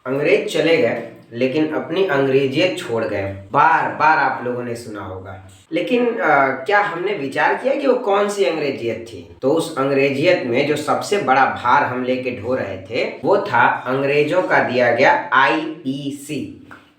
अंग्रेज चले गए लेकिन अपनी अंग्रेजियत छोड़ गए। बार बार आप लोगों ने सुना होगा, लेकिन क्या हमने विचार किया कि वो कौन सी अंग्रेजियत थी? तो उस अंग्रेजियत में जो सबसे बड़ा भार हम लेके ढो रहे थे वो था अंग्रेजों का दिया गया आईपीसी,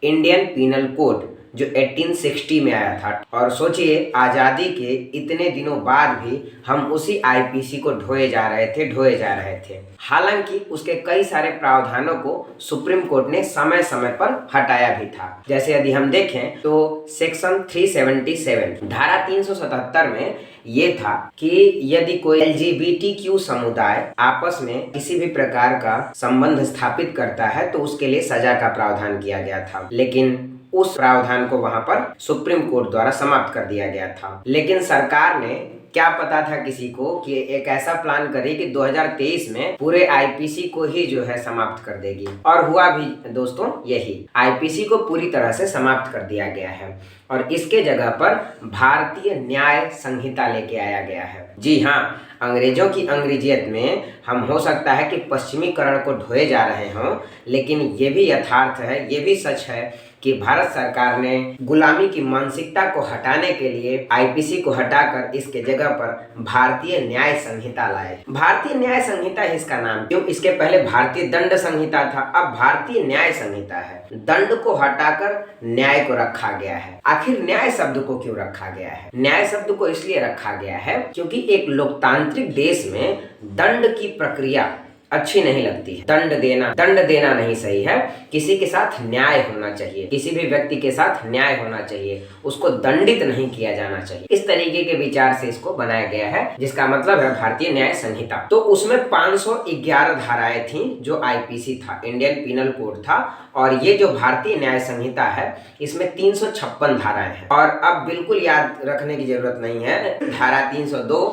इंडियन पीनल कोड, जो 1860 में आया था। और सोचिए, आज़ादी के इतने दिनों बाद भी हम उसी आईपीसी को ढोए जा रहे थे। हालांकि उसके कई सारे प्रावधानों को सुप्रीम कोर्ट ने समय समय पर हटाया भी था। जैसे यदि हम देखें तो सेक्शन 377 धारा 377 में ये था कि यदि कोई LGBTQ समुदाय आपस में किसी भी प्रकार का संबंध स्थापित करता है तो उसके लिए सजा का प्रावधान किया गया था, लेकिन उस प्रावधान को वहां पर सुप्रीम कोर्ट द्वारा समाप्त कर दिया गया था। लेकिन सरकार ने, क्या पता था किसी को कि एक ऐसा प्लान करे कि 2023 में पूरे आईपीसी को ही जो है समाप्त कर देगी, और हुआ भी दोस्तों यही। आईपीसी को पूरी तरह से समाप्त कर दिया गया है और इसके जगह पर भारतीय न्याय संहिता लेके आया गया है। जी हाँ, अंग्रेजों की अंग्रेजियत में हम हो सकता है कि पश्चिमीकरण को ढोए जा रहे हों, लेकिन ये भी यथार्थ है, ये भी सच है कि भारत सरकार ने गुलामी की मानसिकता को हटाने के लिए आईपीसी को हटाकर इसके जगह पर भारतीय न्याय संहिता लाए। भारतीय न्याय संहिता है इसका नाम, क्यों? इसके पहले भारतीय दंड संहिता था, अब भारतीय न्याय संहिता है। दंड को हटाकर न्याय को रखा गया है। आखिर न्याय शब्द को क्यों रखा गया है? न्याय शब्द को इसलिए रखा गया है क्योंकि एक लोकतांत्रिक देश में दंड की प्रक्रिया अच्छी नहीं लगती है। दंड देना नहीं सही है। किसी के साथ न्याय होना चाहिए, किसी भी व्यक्ति के साथ न्याय होना चाहिए, उसको दंडित नहीं किया जाना चाहिए। इस तरीके के विचार से इसको बनाया गया है, जिसका मतलब है भारतीय न्याय संहिता। तो उसमें 511 धाराएं थी जो आईपीसी था, इंडियन पीनल कोड था, और ये जो भारतीय न्याय संहिता है इसमें 356 धाराएं हैं। और अब बिल्कुल याद रखने की जरूरत नहीं है, धारा 302,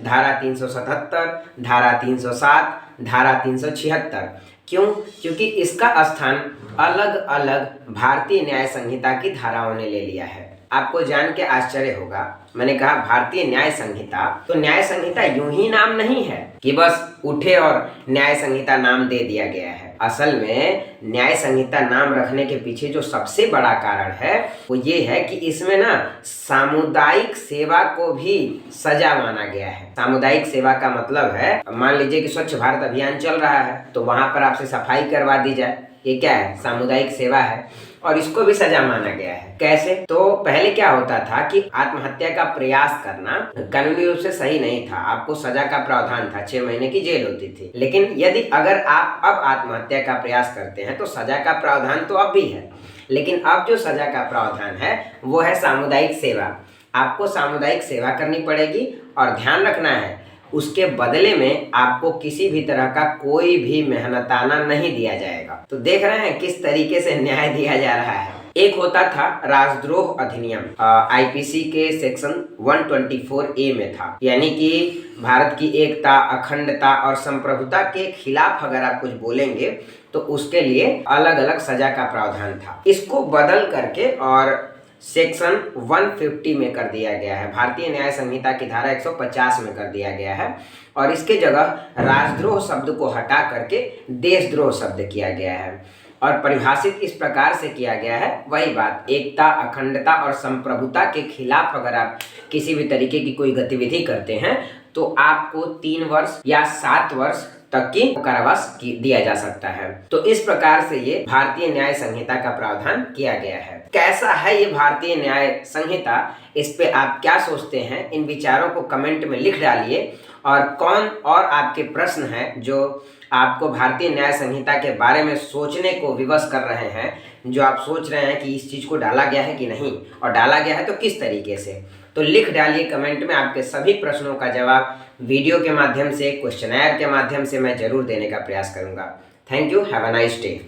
धारा 377, धारा 307, धारा 376। क्यों? क्योंकि इसका स्थान अलग अलग भारतीय न्याय संहिता की धाराओं ने ले लिया है। आपको जान के आश्चर्य होगा, मैंने कहा भारतीय न्याय संहिता, तो न्याय संहिता यूं ही नाम नहीं है कि बस उठे और न्याय संहिता नाम दे दिया गया है। असल में न्याय संहिता नाम रखने के पीछे जो सबसे बड़ा कारण है वो ये है कि इसमें ना सामुदायिक सेवा को भी सजा माना गया है। सामुदायिक सेवा का मतलब है, मान लीजिए कि स्वच्छ भारत अभियान चल रहा है तो वहां पर आपसे सफाई करवा दी जाए, ये क्या है? सामुदायिक सेवा है, और इसको भी सजा माना गया है। कैसे? तो पहले क्या होता था कि आत्महत्या का प्रयास करना कानूनी रूप से सही नहीं था, आपको सजा का प्रावधान था, 6 महीने की जेल होती थी। लेकिन यदि अगर आप अब आत्महत्या का प्रयास करते हैं तो सजा का प्रावधान तो अब भी है, लेकिन अब जो सजा का प्रावधान है वो है सामुदायिक सेवा। आपको सामुदायिक सेवा करनी पड़ेगी, और ध्यान रखना है उसके बदले में आपको किसी भी तरह का कोई भी मेहनताना नहीं दिया जाएगा। तो देख रहे हैं किस तरीके से न्याय दिया जा रहा है। एक होता था राजद्रोह अधिनियम, आईपीसी के सेक्शन 124A में था, यानी कि भारत की एकता, अखंडता और संप्रभुता के खिलाफ अगर आप कुछ बोलेंगे तो उसके लिए अलग अलग सजा का प्रावधान था। इसको बदल करके और सेक्शन 150 में कर दिया गया है, भारतीय न्याय संहिता की धारा 150 में कर दिया गया है, और इसके जगह राजद्रोह शब्द को हटा करके देशद्रोह शब्द किया गया है। और परिभाषित इस प्रकार से किया गया है, वही बात, एकता, अखंडता और संप्रभुता के खिलाफ अगर आप किसी भी तरीके की कोई गतिविधि करते हैं तो आपको 3 वर्ष या 7 वर्ष तक की कारावास दिया जा सकता है। तो इस प्रकार से ये भारतीय न्याय संहिता का प्रावधान किया गया है। कैसा है ये भारतीय न्याय संहिता? इस पे आप क्या सोचते हैं? इन विचारों को कमेंट में लिख डालिए। और कौन और आपके प्रश्न हैं जो आपको भारतीय न्याय संहिता के बारे में सोचने को विवश कर रहे हैं, जो आप सोच रहे हैं कि इस चीज़ को डाला गया है कि नहीं, और डाला गया है तो किस तरीके से, तो लिख डालिए कमेंट में। आपके सभी प्रश्नों का जवाब वीडियो के माध्यम से, क्वेश्चनर के माध्यम से मैं जरूर देने का प्रयास करूंगा। Thank you, have a nice day.